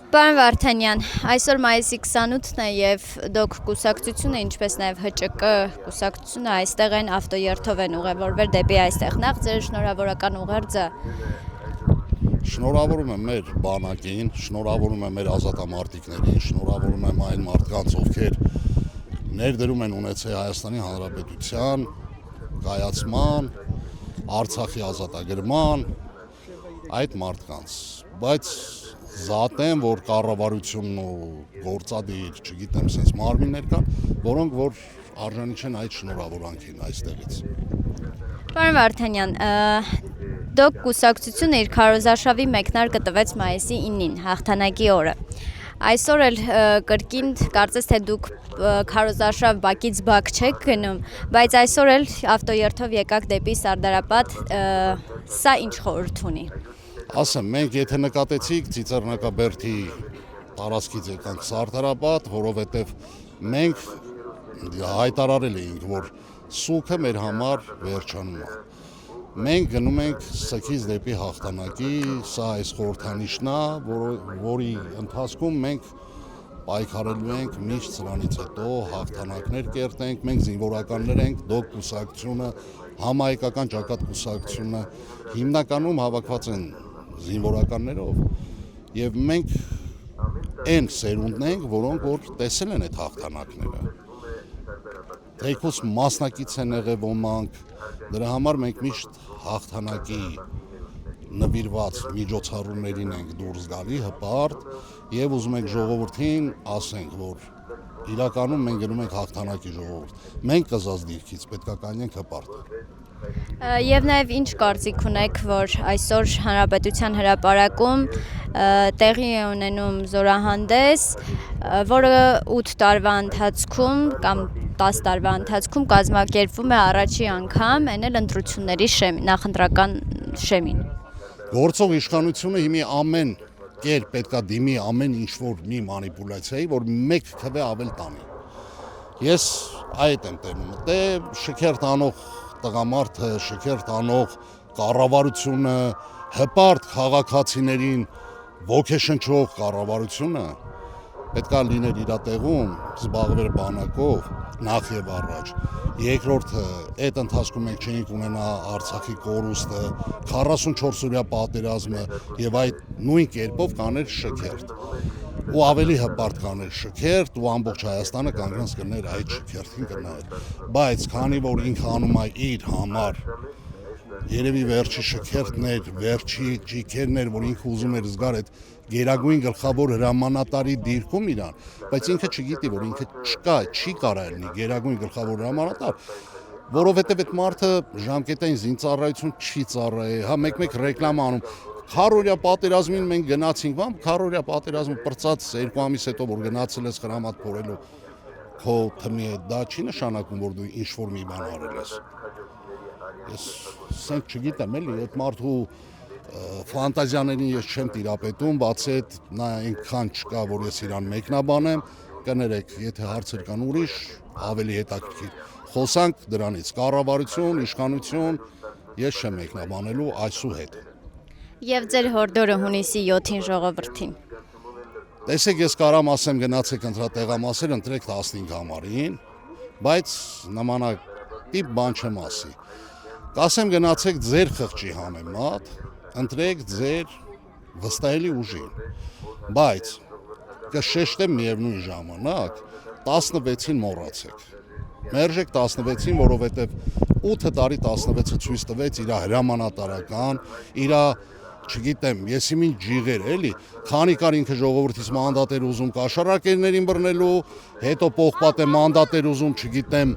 Պարոն Վարդանյան, այսօր մայիսի 28-ն է և դուք կուսակցությունը, ինչպես նաև ՀՃԿ կուսակցությունը այստեղ են ավտոերթով են ուղևորվել դեպի այստեղ։ Նախ ձեր շնորհավորական ուղերձը։ Շնորհավորում եմ մեր բանակին, շնորհավորում եմ մեր ազատամարտիկներին, շնորհավորում եմ այն մարդկանց, ովքեր ներդրում են ունեցել Հայաստանի Հանրապետության կայացման, Արցախի ազատագրման, այդ մարդկանց, բայց զատեմ, որ կառավարությունն ու գործադիր, չգիտեմ, sense մարմիններ կան, որոնք որ արժանի չեն այդ շնորհավորանքին այստեղից։ Պարոն Վարդանյան, դուք կուսակցությունը իր քարոզարշավի մեկնարկը տվեց մայիսի 9-ին, հաղթանակի օրը։ Այսօր էլ կրկին կարծես թե դուք քարոզարշավ բակից բակ չեք գնում, բայց այսօր էլ ավտոերթով եկաք դեպի Սարդարապատ, սա ինչ խորհուրդ ունի։ Ասեմ, մենք եթե նկատեցիք Ծիծեռնակաբերդի տարածքից եկանք Սարդարապատ, որովհետև մենք հայտարարել էինք, որ սուգը մեր համար վերջանում է։ Մենք գնում ենք սգից դեպի հաղթանակի, սա այս խորհրդանիշն է, որի ընթացքում մենք պայքարելու ենք միշտ սրանից հետո հաղթանակներ կերտենք, մենք զինվորականներ ենք, դուք կուսակցությունը, համահայկական ճակատ կուսակցությունը հիմնականում հավաքված են զինվորականներով եւ մենք այն սերունդն ենք, որոնք որ տեսել են այդ հաղթանակները։ Թեկուզ մասնակից են եղել ոմանք, դրա համար մենք միշտ հաղթանակի նվիրված միջոցառումներին ենք դուրս գալի հպարտ եւ ուզում ենք ժողովրդին ասենք, որ իրականում մենք գնում ենք հաղթանակի ժողովուրդ։ Մենք կզած դիրքից պետք է կանենք հպարտ։ Եվ նաև ինչ կարծիք ունեք, որ այսօր Հանրապետության հրապարակում տեղի է ունենում զորահանդես, որը 8 տարվա ընթացքում կամ 10 տարվա ընթացքում կազմակերպվում է առաջի անգամ, այն էլ ընտրությունների նախընտրական շեմին։ Գործող իշխանությունը հիմի ամեն կերպ պետքա դիմի ամեն ինչ որ մի մանիպուլյացիայի, որ մեկ քվե ավել տանի։ Ես այդ եմ տենում, դե շքերթ անող տղամարդը, շքերթ անող կառավարությունը, հպարտ քաղաքացիներին ոգեշնչող կառավարությունը պետքա լիներ իր տեղում, զբաղվեր բանակով նախ եւ առաջ։ Երկրորդը, այդ ընթացքում մենք չէինք ունենա Արցախի կորուստը, 44-օրյա պատերազմը եւ այդ նույն կերպով կաներ շքերթ։ Ու ավելի հպարտ կաներ շքերթ ու ամբողջ Հայաստանը կանգնած կներ այդ շքերթին կնայեր։ Բայց քանի որ ինքը անում է իր համար, երևի վերջի շքերթն էր, վերջի ճիքերն էր, որ ինքը ուզում էր զգար այդ գերագույն գլխավոր հրամանատարի դիրքում իրան, բայց ինքը չգիտի, որ ինքը չկա, չի կարա լինի գերագույն գլխավոր հրամանատար, որովհետև այդ մարդը ժամկետային զինծառայություն չի ծառայել, հա մեկ-մեկ ռեկլամ անում։ 100-օրյա պատերազմին մենք գնացինք, բան 100-օրյա պատերազմը պրծած 2 ամիս հետո որ գնացել ես խրամատ փորելու քո թմի հետ, դա չի նշանակում, որ դու ինչ-որ մի բան արել ես։ Ես սենք չգիտեմ էլի, այդ մարդու ֆանտազիաներին ես չեմ տիրապետում, բացի այդ նա այնքան չկա, որ ես իրան մեկնաբանեմ, կներեք, եթե հարցեր կան ուրիշ, ավելի հետաքրքիր։ Խոսանք դրանից, կառավարություն, իշխանություն, ես չեմ մեկնաբանելու այսուհետ։ Եվ ձեր հորդորը հունիսի 7-ին ժողովրդին։ Տեսեք, ես կարամ ասեմ գնացեք ընտրատեղամասեր, ընտրեք 15 համարին, բայց նմանատիպ բան չեմ ասի։ Կասեմ գնացեք ձեր խղճի համեմատ, ընտրեք ձեր վստահելի ուժին, բայց կշեշտեմ միևնույն ժամանակ 16-ին մոռացեք։ Մերժեք 16-ին, որովհետև 8 տարի 16-ը ցույց տվեց իր հրամանատարական, իր չգիտեմ, եսի ինչ ջիղեր էլի, քանի կար ինքը ժողովրդից մանդատեր ուզում կաշառակերներին բռնելու, հետո պողպատե մանդատեր ուզում, չգիտեմ,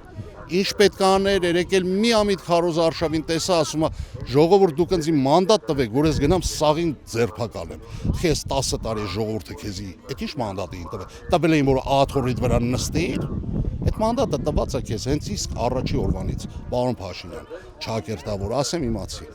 ինչ պետք է աներ, երեկել միամիտ քարոզարշավին տեսա, ասում է ժողովուրդ դուք ինձ մանդատ տվեք, որ ես գնամ սաղին ձերբակալեմ։ Քեզ 10 տարի ժողովուրդը քեզի, այդ ինչ մանդատ էին տվել։ Տվել էին, որ աթոռիդ վրա նստիր։ Այդ մանդատը տված է քեզ հենց իսկ առաջի օրվանից, պարոն Փաշինյան, ճակերտավոր ասեմ իմացի։